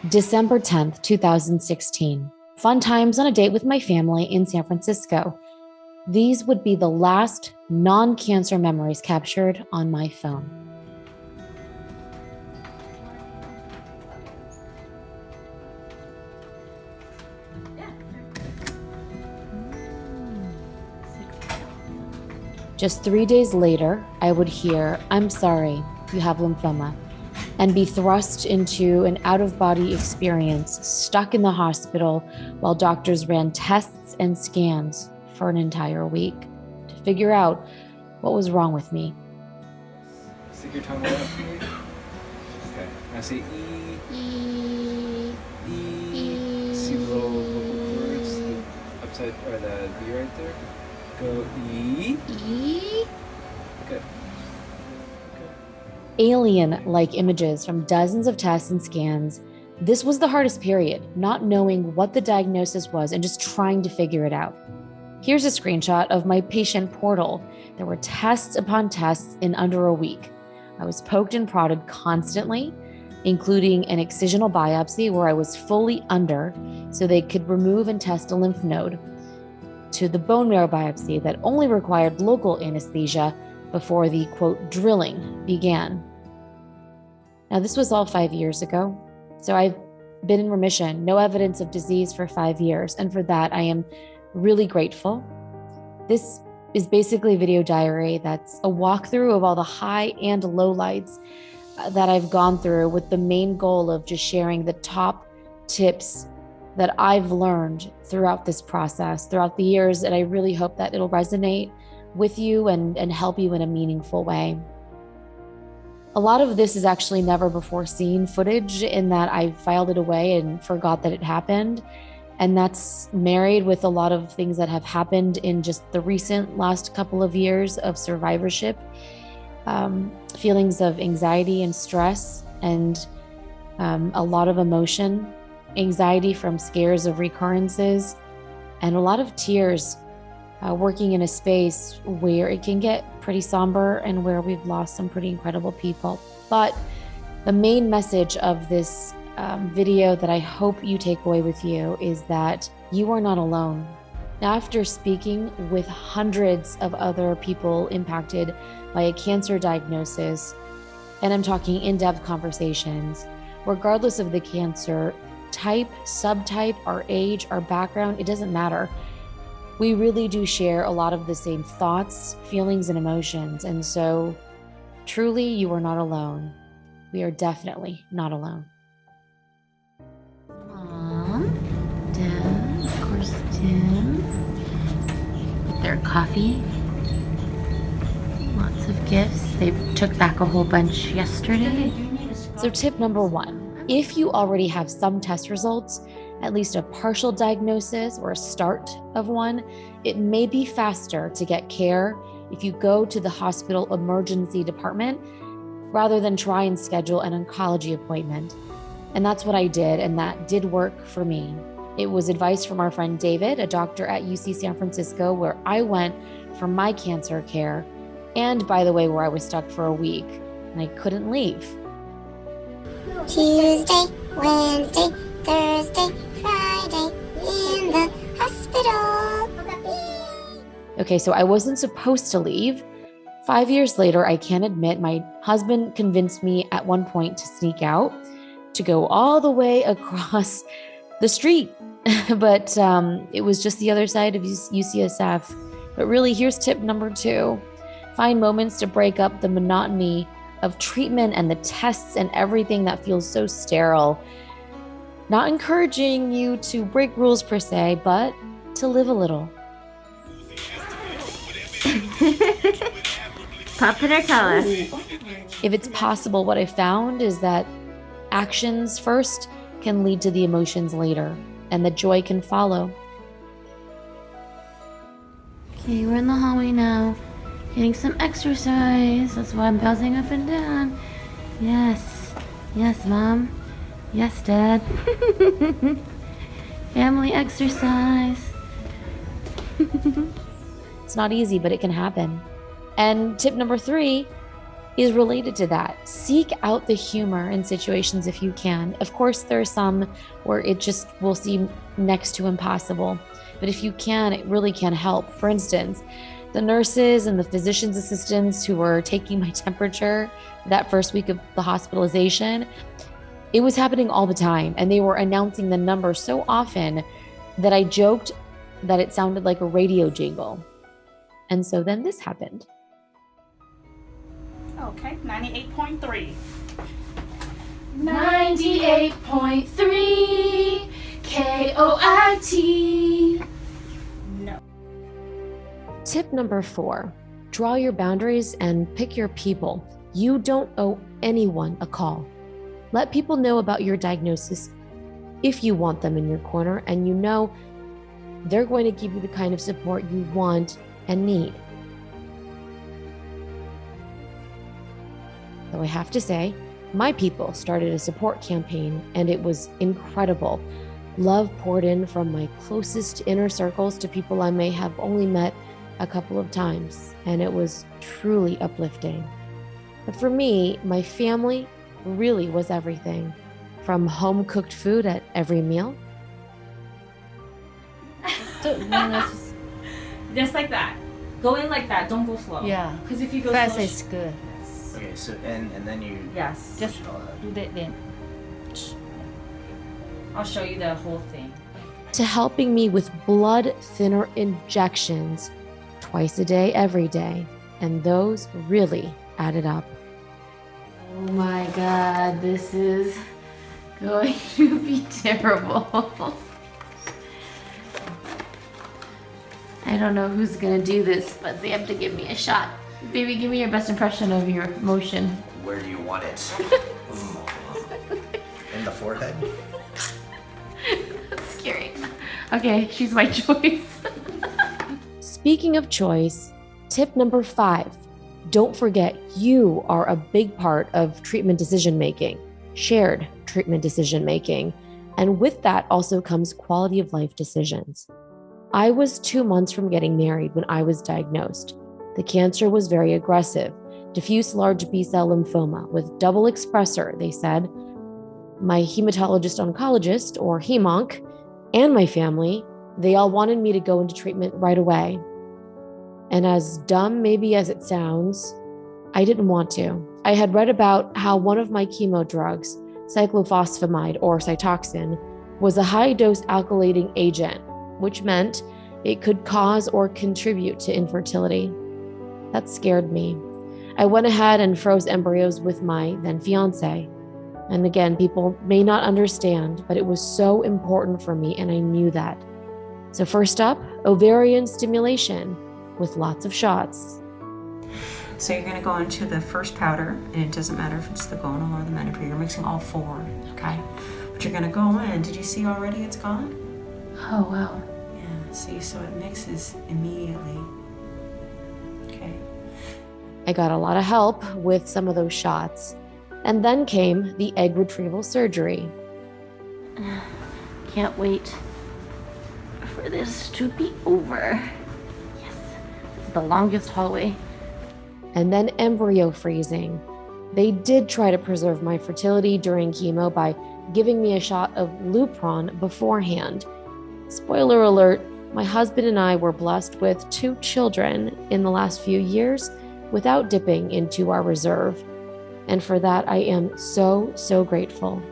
December 10th, 2016. Fun times on a date with my family in San Francisco. These would be the last non-cancer memories captured on my phone. Just 3 days later, I would hear, "I'm sorry, you have lymphoma," and be thrust into an out-of-body experience, stuck in the hospital while doctors ran tests and scans for an entire week to figure out what was wrong with me. Stick your tongue right up for me. Okay. Now say E. E. E. See the little vocal cords, the upside or the V right there. Go E. E. Good. Alien-like images from dozens of tests and scans. This was the hardest period, not knowing what the diagnosis was and just trying to figure it out. Here's a screenshot of my patient portal. There were tests upon tests in under a week. I was poked and prodded constantly, including an excisional biopsy where I was fully under so they could remove and test a lymph node, to the bone marrow biopsy that only required local anesthesia before the, quote, drilling began. Now, this was all 5 years ago, so I've been in remission, no evidence of disease for 5 years, and for that, I am really grateful. This is basically a video diary that's a walkthrough of all the high and low lights that I've gone through, with the main goal of just sharing the top tips that I've learned throughout this process, throughout the years, and I really hope that it'll resonate with you and help you in a meaningful way. A lot of this is actually never before seen footage, in that I filed it away and forgot that it happened. And that's married with a lot of things that have happened in just the recent last couple of years of survivorship, feelings of anxiety and stress, and a lot of emotion, anxiety from scares of recurrences, and a lot of tears, working in a space where it can get pretty somber and where we've lost some pretty incredible people. But the main message of this video that I hope you take away with you is that you are not alone. Now, after speaking with hundreds of other people impacted by a cancer diagnosis, and I'm talking in-depth conversations, regardless of the cancer type, subtype, our age, our background, it doesn't matter. We really do share a lot of the same thoughts, feelings, and emotions. And so truly, you are not alone. We are definitely not alone. Mom, Dad, of course, Tim, with their coffee. Lots of gifts. They took back a whole bunch yesterday. So tip number 1, if you already have some test results, at least a partial diagnosis or a start of one, it may be faster to get care if you go to the hospital emergency department rather than try and schedule an oncology appointment. And that's what I did, and that did work for me. It was advice from our friend David, a doctor at UC San Francisco, where I went for my cancer care, and by the way, where I was stuck for a week and I couldn't leave. Tuesday, Wednesday, Thursday, Friday, in the hospital. Okay, so I wasn't supposed to leave. 5 years later, I can admit my husband convinced me at one point to sneak out, to go all the way across the street. But it was just the other side of UCSF. But really, here's tip number 2. Find moments to break up the monotony of treatment and the tests and everything that feels so sterile. Not encouraging you to break rules per se, but to live a little. Pop in our color. If it's possible, what I found is that actions first can lead to the emotions later, and the joy can follow. Okay, we're in the hallway now, getting some exercise. That's why I'm bouncing up and down. Yes, yes, Mom. Yes, Dad. Family exercise. It's not easy, but it can happen. And tip number 3, is related to that. Seek out the humor in situations if you can. Of course, there are some where it just will seem next to impossible, but if you can, it really can help. For instance, the nurses and the physician's assistants who were taking my temperature that first week of the hospitalization, it was happening all the time, and they were announcing the number so often that I joked that it sounded like a radio jingle. And so then this happened. Okay, 98.3. 98.3 KOIT. No. Tip number 4, draw your boundaries and pick your people. You don't owe anyone a call. Let people know about your diagnosis if you want them in your corner, and you know they're going to give you the kind of support you want and need. Though I have to say, my people started a support campaign, and it was incredible. Love poured in from my closest inner circles to people I may have only met a couple of times, and it was truly uplifting. But for me, my family really was everything, from home-cooked food at every meal. Just like that. Go in like that. Don't go slow. Yeah. Because if you go Fast slow, is good. Okay, so and then you yes. Just push all that. do that then. I'll show you the whole thing. To helping me with blood thinner injections twice a day, every day. And those really added up. Oh my God, this is going to be terrible. I don't know who's gonna do this, but they have to give me a shot. Baby, give me your best impression of your motion. Where do you want it? In the forehead? That's scary. Okay, she's my choice. Speaking of choice, tip number 5, don't forget you are a big part of treatment decision-making, shared treatment decision-making. And with that also comes quality of life decisions. I was 2 months from getting married when I was diagnosed. The cancer was very aggressive, diffuse large B-cell lymphoma with double expressor, they said. My hematologist oncologist, or hemonc, and my family, they all wanted me to go into treatment right away. And as dumb maybe as it sounds, I didn't want to. I had read about how one of my chemo drugs, cyclophosphamide or Cytoxan, was a high-dose alkylating agent, which meant it could cause or contribute to infertility. That scared me. I went ahead and froze embryos with my then fiance. And again, people may not understand, but it was so important for me, and I knew that. So first up, ovarian stimulation with lots of shots. So you're going to go into the first powder, and it doesn't matter if it's the gonal or the menopur. You're mixing all 4, okay? But you're going to go in. Did you see already it's gone? Oh, wow. Yeah, see, so it mixes immediately. Okay. I got a lot of help with some of those shots. And then came the egg retrieval surgery. Can't wait for this to be over. Yes, this is the longest hallway. And then embryo freezing. They did try to preserve my fertility during chemo by giving me a shot of Lupron beforehand. Spoiler alert, my husband and I were blessed with 2 children in the last few years without dipping into our reserve. And for that, I am so, so grateful.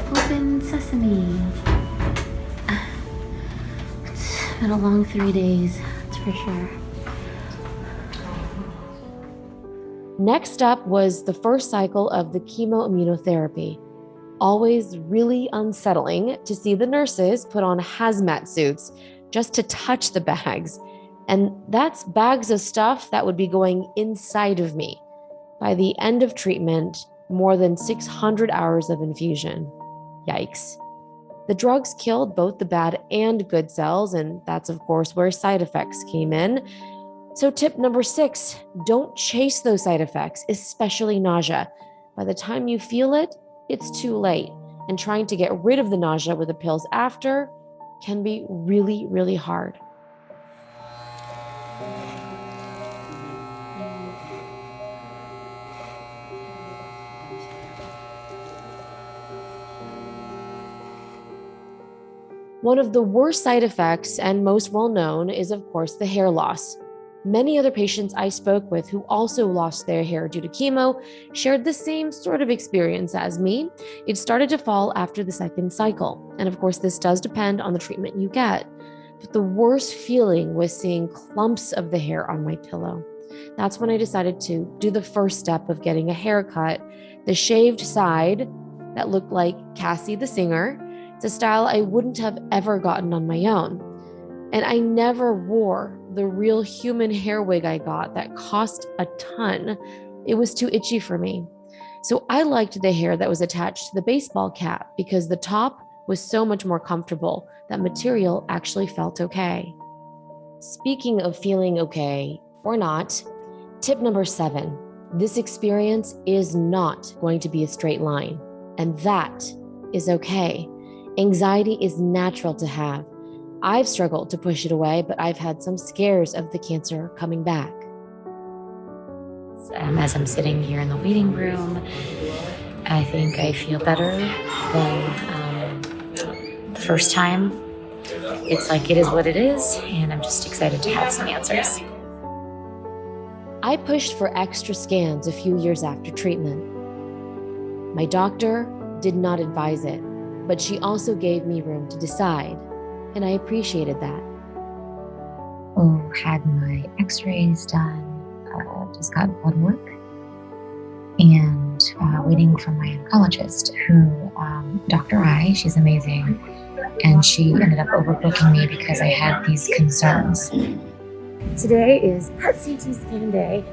Open sesame. It's been a long 3 days, that's for sure. Next up was the first cycle of the chemoimmunotherapy. Always really unsettling to see the nurses put on hazmat suits just to touch the bags. And that's bags of stuff that would be going inside of me. By the end of treatment, more than 600 hours of infusion. Yikes. The drugs killed both the bad and good cells, and that's of course where side effects came in. So tip number 6, don't chase those side effects, especially nausea. By the time you feel it, it's too late. And trying to get rid of the nausea with the pills after can be really, really hard. One of the worst side effects and most well known is, of course, the hair loss. Many other patients I spoke with who also lost their hair due to chemo shared the same sort of experience as me. It started to fall after the second cycle. And of course, this does depend on the treatment you get. But the worst feeling was seeing clumps of the hair on my pillow. That's when I decided to do the first step of getting a haircut, the shaved side that looked like Cassie the singer. It's a style I wouldn't have ever gotten on my own. And I never wore the real human hair wig I got that cost a ton. It was too itchy for me. So I liked the hair that was attached to the baseball cap because the top was so much more comfortable. That material actually felt okay. Speaking of feeling okay or not, tip number 7, this experience is not going to be a straight line, and that is okay. Anxiety is natural to have. I've struggled to push it away, but I've had some scares of the cancer coming back. As I'm sitting here in the waiting room, I think I feel better than the first time. It's like it is what it is, and I'm just excited to have some answers. I pushed for extra scans a few years after treatment. My doctor did not advise it, but she also gave me room to decide, and I appreciated that. Had my x-rays done, just got blood work, and waiting for my oncologist who, Dr. I, she's amazing, and she ended up overbooking me because I had these concerns. Today is PET CT scan day,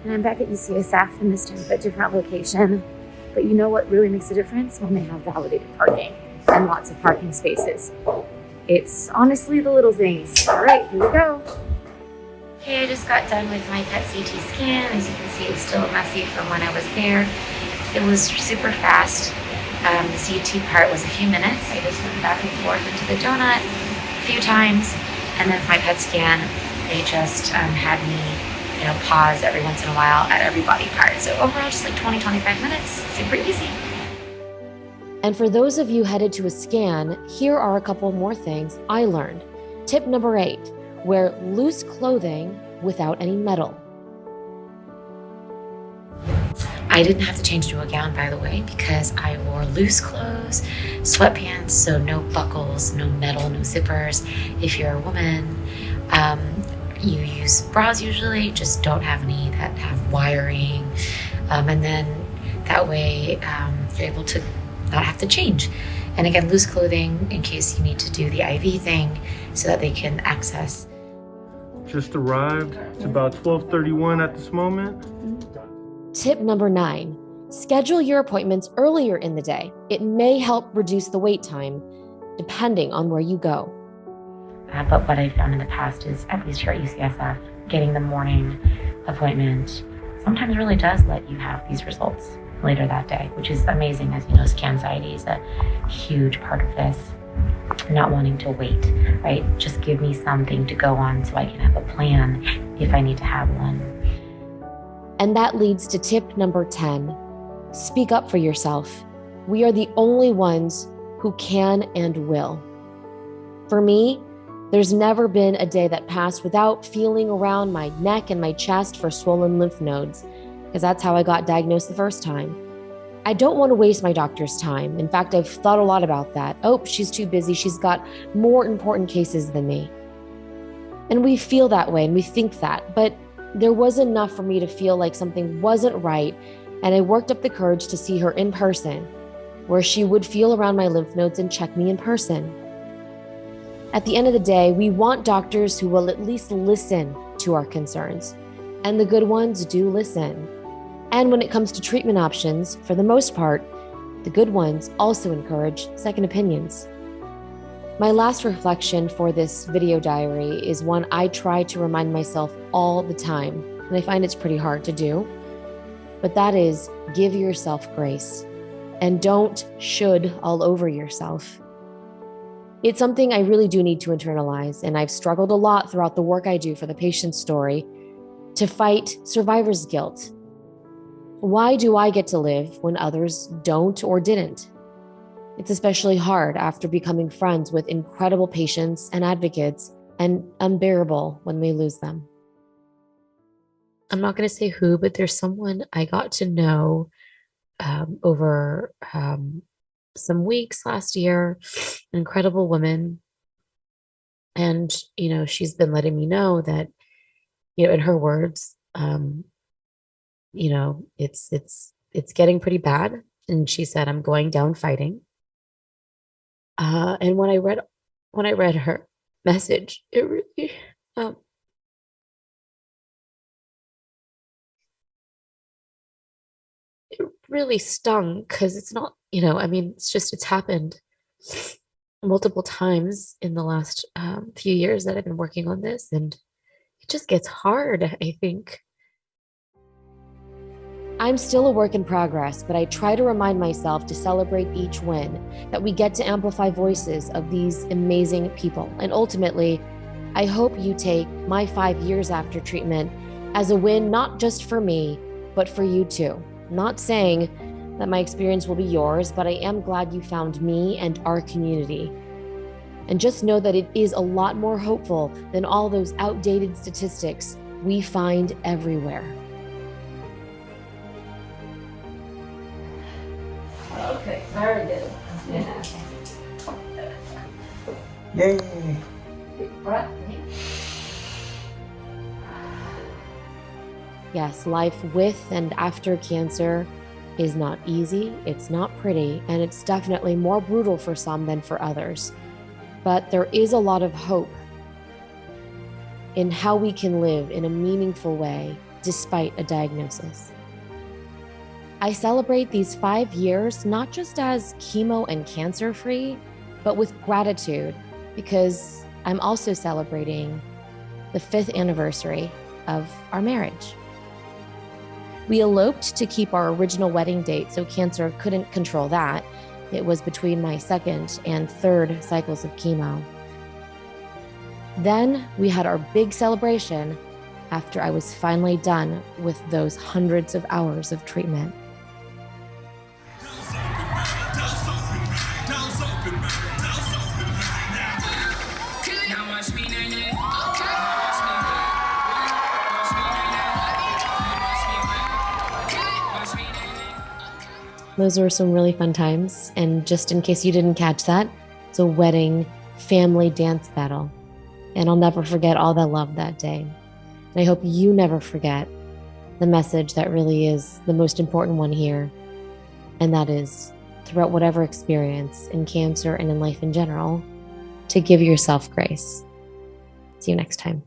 and I'm back at UCSF, and this time at a different location. But you know what really makes a difference? When they have validated parking and lots of parking spaces. It's honestly the little things. All right, here we go. Okay, I just got done with my PET CT scan. As you can see, it's still messy from when I was there. It was super fast. The CT part was a few minutes. I just went back and forth into the donut a few times. And then for my PET scan, they just had me, pause every once in a while at every body part. So overall, just like 20-25 minutes, super easy. And for those of you headed to a scan, here are a couple more things I learned. Tip number 8, wear loose clothing without any metal. I didn't have to change to a gown, by the way, because I wore loose clothes, sweatpants, so no buckles, no metal, no zippers. If you're a woman, you use bras usually, just don't have any that have wiring. And then that way you're able to not have to change. And again, loose clothing in case you need to do the IV thing so that they can access. Just arrived. It's about 12:31 at this moment. Tip number 9, schedule your appointments earlier in the day. It may help reduce the wait time, depending on where you go. But what I've found in the past is, at least here at UCSF, getting the morning appointment sometimes really does let you have these results later that day, which is amazing. As you know, scan anxiety is a huge part of this. Not wanting to wait, right? Just give me something to go on so I can have a plan if I need to have one. And that leads to tip number 10, speak up for yourself. We are the only ones who can and will. For me, there's never been a day that passed without feeling around my neck and my chest for swollen lymph nodes, because that's how I got diagnosed the first time. I don't want to waste my doctor's time. In fact, I've thought a lot about that. Oh, she's too busy. She's got more important cases than me. And we feel that way and we think that, but there was enough for me to feel like something wasn't right, and I worked up the courage to see her in person, where she would feel around my lymph nodes and check me in person. At the end of the day, we want doctors who will at least listen to our concerns, and the good ones do listen. And when it comes to treatment options, for the most part, the good ones also encourage second opinions. My last reflection for this video diary is one I try to remind myself all the time, and I find it's pretty hard to do. But that is, give yourself grace and don't should all over yourself. It's something I really do need to internalize, and I've struggled a lot throughout the work I do for the patient's story to fight survivor's guilt. Why do I get to live when others don't or didn't? It's especially hard after becoming friends with incredible patients and advocates, and unbearable when we lose them. I'm not going to say who, but there's someone I got to know over some weeks last year, an incredible woman. And, she's been letting me know that, in her words, it's getting pretty bad. And she said, I'm going down fighting. And when I read her message, it really, it really stung, because it's not, it's happened multiple times in the last few years that I've been working on this, and it just gets hard, I think. I'm still a work in progress, but I try to remind myself to celebrate each win, that we get to amplify voices of these amazing people. And ultimately, I hope you take my 5 years after treatment as a win, not just for me, but for you too. Not saying that my experience will be yours, but I am glad you found me and our community. And just know that it is a lot more hopeful than all those outdated statistics we find everywhere. Okay, very good. Yeah. Yay! Big breath. Yes, life with and after cancer is not easy, it's not pretty, and it's definitely more brutal for some than for others. But there is a lot of hope in how we can live in a meaningful way despite a diagnosis. I celebrate these 5 years not just as chemo and cancer-free, but with gratitude, because I'm also celebrating the 5th anniversary of our marriage. We eloped to keep our original wedding date, so cancer couldn't control that. It was between my 2nd and 3rd cycles of chemo. Then we had our big celebration after I was finally done with those hundreds of hours of treatment. Those were some really fun times. And just in case you didn't catch that, it's a wedding family dance battle. And I'll never forget all that love that day. And I hope you never forget the message that really is the most important one here. And that is, throughout whatever experience in cancer and in life in general, to give yourself grace. See you next time.